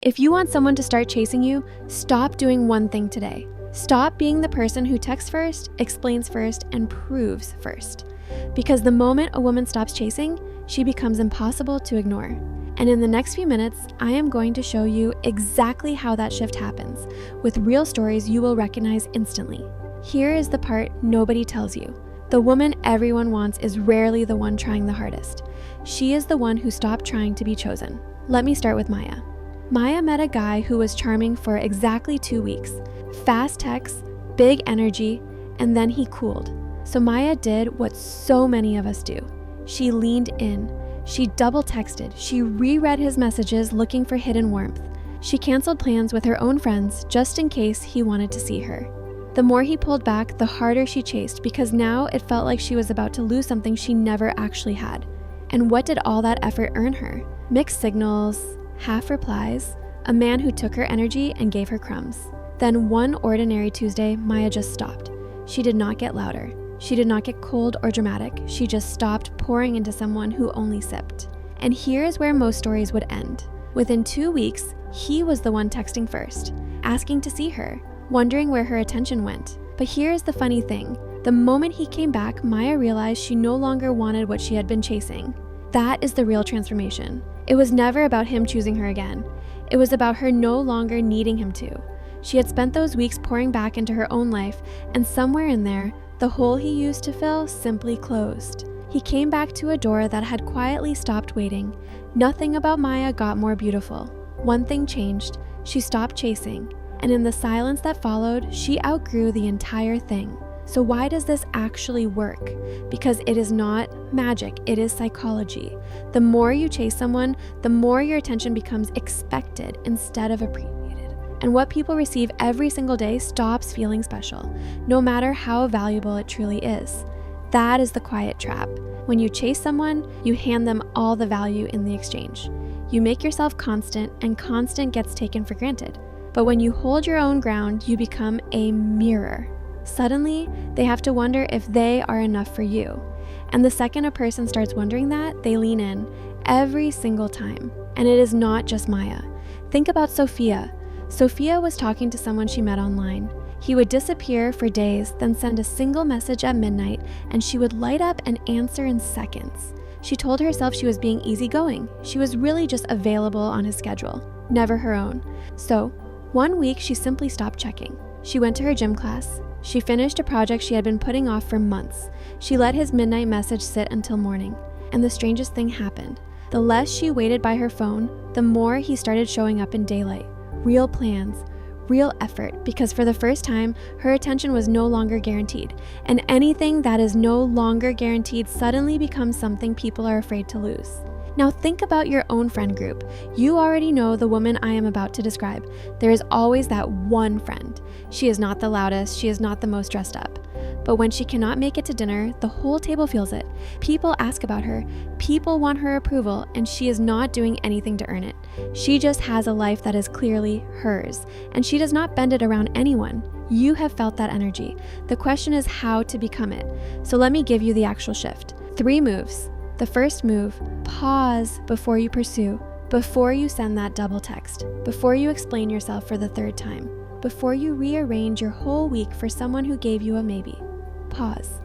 If you want someone to start chasing you, stop doing one thing today. Stop being the person who texts first, explains first, and proves first. Because the moment a woman stops chasing, she becomes impossible to ignore. And in the next few minutes, I am going to show you exactly how that shift happens, with real stories you will recognize instantly. Here is the part nobody tells you. The woman everyone wants is rarely the one trying the hardest. She is the one who stopped trying to be chosen. Let me start with Maya. Maya met a guy who was charming for exactly 2 weeks. Fast texts, big energy, and then he cooled. So Maya did what so many of us do. She leaned in. She double texted. She reread his messages looking for hidden warmth. She canceled plans with her own friends just in case he wanted to see her. The more he pulled back, the harder she chased, because now it felt like she was about to lose something she never actually had. And what did all that effort earn her? Mixed signals, half replies, a man who took her energy and gave her crumbs. Then one ordinary Tuesday, Maya just stopped. She did not get louder. She did not get cold or dramatic. She just stopped pouring into someone who only sipped. And here is where most stories would end. Within 2 weeks, he was the one texting first, asking to see her, wondering where her attention went. But here's the funny thing. The moment he came back, Maya realized she no longer wanted what she had been chasing. That is the real transformation. It was never about him choosing her again. It was about her no longer needing him to. She had spent those weeks pouring back into her own life, and somewhere in there, the hole he used to fill simply closed. He came back to a door that had quietly stopped waiting. Nothing about Maya got more beautiful. One thing changed. She stopped chasing, and in the silence that followed, she outgrew the entire thing. So why does this actually work? Because it is not magic, it is psychology. The more you chase someone, the more your attention becomes expected instead of appreciated. And what people receive every single day stops feeling special, no matter how valuable it truly is. That is the quiet trap. When you chase someone, you hand them all the value in the exchange. You make yourself constant, and constant gets taken for granted. But when you hold your own ground, you become a mirror. Suddenly, they have to wonder if they are enough for you. And the second a person starts wondering that, they lean in every single time. And it is not just Maya. Think about Sophia. Sophia was talking to someone she met online. He would disappear for days, then send a single message at midnight, and she would light up and answer in seconds. She told herself she was being easygoing. She was really just available on his schedule, never her own. So, 1 week she simply stopped checking. She went to her gym class. She finished a project she had been putting off for months. She let his midnight message sit until morning. And the strangest thing happened. The less she waited by her phone, the more he started showing up in daylight. Real plans, real effort, because for the first time, her attention was no longer guaranteed. And anything that is no longer guaranteed suddenly becomes something people are afraid to lose. Now think about your own friend group. You already know the woman I am about to describe. There is always that one friend. She is not the loudest, she is not the most dressed up. But when she cannot make it to dinner, the whole table feels it. People ask about her, people want her approval, and she is not doing anything to earn it. She just has a life that is clearly hers, and she does not bend it around anyone. You have felt that energy. The question is how to become it. So let me give you the actual shift. 3 moves. The first move, pause before you pursue, before you send that double text, before you explain yourself for the 3rd time, before you rearrange your whole week for someone who gave you a maybe. Pause.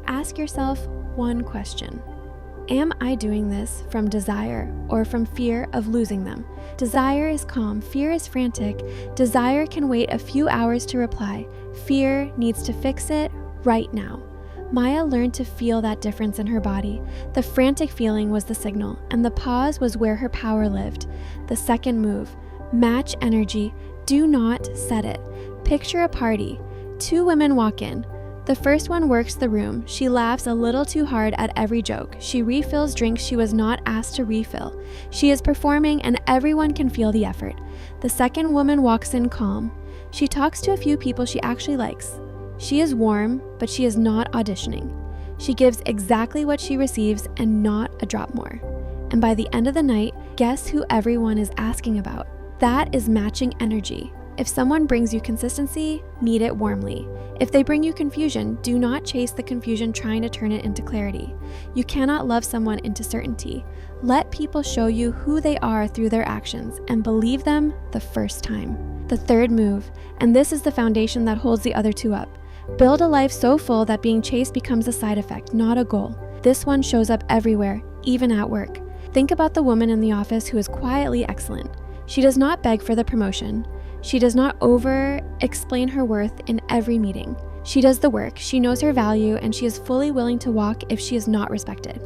Ask yourself one question. Am I doing this from desire or from fear of losing them? Desire is calm, fear is frantic. Desire can wait a few hours to reply. Fear needs to fix it right now. Maya learned to feel that difference in her body. The frantic feeling was the signal, and the pause was where her power lived. The second move, match energy. Do not set it. Picture a party. 2 women walk in. The first one works the room. She laughs a little too hard at every joke. She refills drinks she was not asked to refill. She is performing, and everyone can feel the effort. The second woman walks in calm. She talks to a few people she actually likes. She is warm, but she is not auditioning. She gives exactly what she receives and not a drop more. And by the end of the night, guess who everyone is asking about? That is matching energy. If someone brings you consistency, meet it warmly. If they bring you confusion, do not chase the confusion trying to turn it into clarity. You cannot love someone into certainty. Let people show you who they are through their actions and believe them the first time. The third move, and this is the foundation that holds the other two up. Build a life so full that being chased becomes a side effect, not a goal. This one shows up everywhere, even at work. Think about the woman in the office who is quietly excellent. She does not beg for the promotion. She does not over-explain her worth in every meeting. She does the work, she knows her value, and she is fully willing to walk if she is not respected.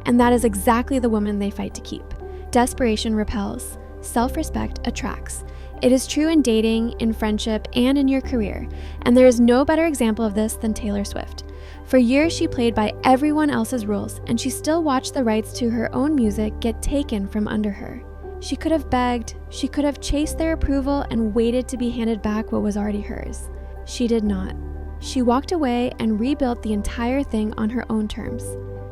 And that is exactly the woman they fight to keep. Desperation repels. Self-respect attracts. It is true in dating, in friendship, and in your career. And there is no better example of this than Taylor Swift. For years, she played by everyone else's rules, and she still watched the rights to her own music get taken from under her. She could have begged, she could have chased their approval and waited to be handed back what was already hers. She did not. She walked away and rebuilt the entire thing on her own terms.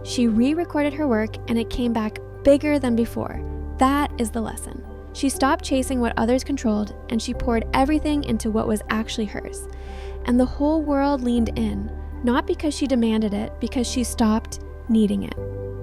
She re-recorded her work and it came back bigger than before. That is the lesson. She stopped chasing what others controlled and she poured everything into what was actually hers. And the whole world leaned in, not because she demanded it, because she stopped needing it.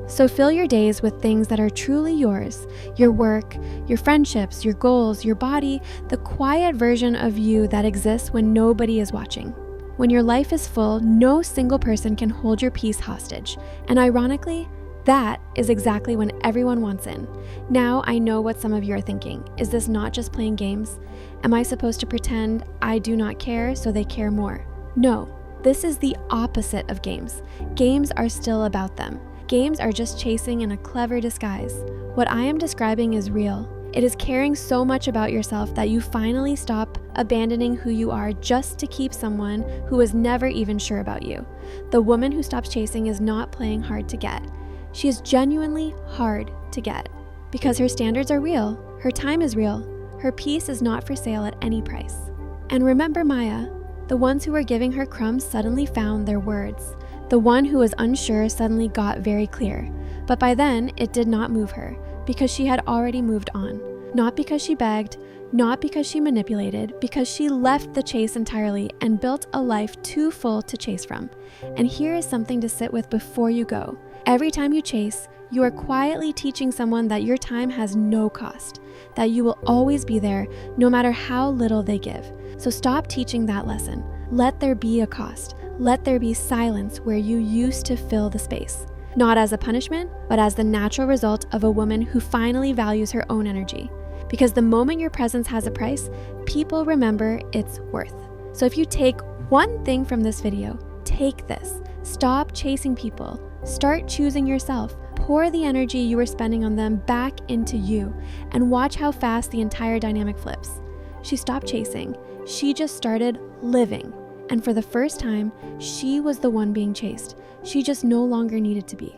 So fill your days with things that are truly yours, your work, your friendships, your goals, your body, the quiet version of you that exists when nobody is watching. When your life is full, no single person can hold your peace hostage. And ironically, that is exactly when everyone wants in. Now I know what some of you are thinking. Is this not just playing games? Am I supposed to pretend I do not care so they care more? No, this is the opposite of games. Games are still about them. Games are just chasing in a clever disguise. What I am describing is real. It is caring so much about yourself that you finally stop abandoning who you are just to keep someone who was never even sure about you. The woman who stops chasing is not playing hard to get. She is genuinely hard to get because her standards are real, her time is real, her peace is not for sale at any price. And remember Maya, the ones who were giving her crumbs suddenly found their words. The one who was unsure suddenly got very clear, but by then it did not move her because she had already moved on. Not because she begged, not because she manipulated, because she left the chase entirely and built a life too full to chase from. And here is something to sit with before you go. Every time you chase, you are quietly teaching someone that your time has no cost, that you will always be there no matter how little they give. So stop teaching that lesson. Let there be a cost. Let there be silence where you used to fill the space. Not as a punishment, but as the natural result of a woman who finally values her own energy. Because the moment your presence has a price, people remember its worth. So if you take one thing from this video, take this. Stop chasing people. Start choosing yourself. Pour the energy you are spending on them back into you and watch how fast the entire dynamic flips. She stopped chasing. She just started living. And for the first time, she was the one being chased. She just no longer needed to be.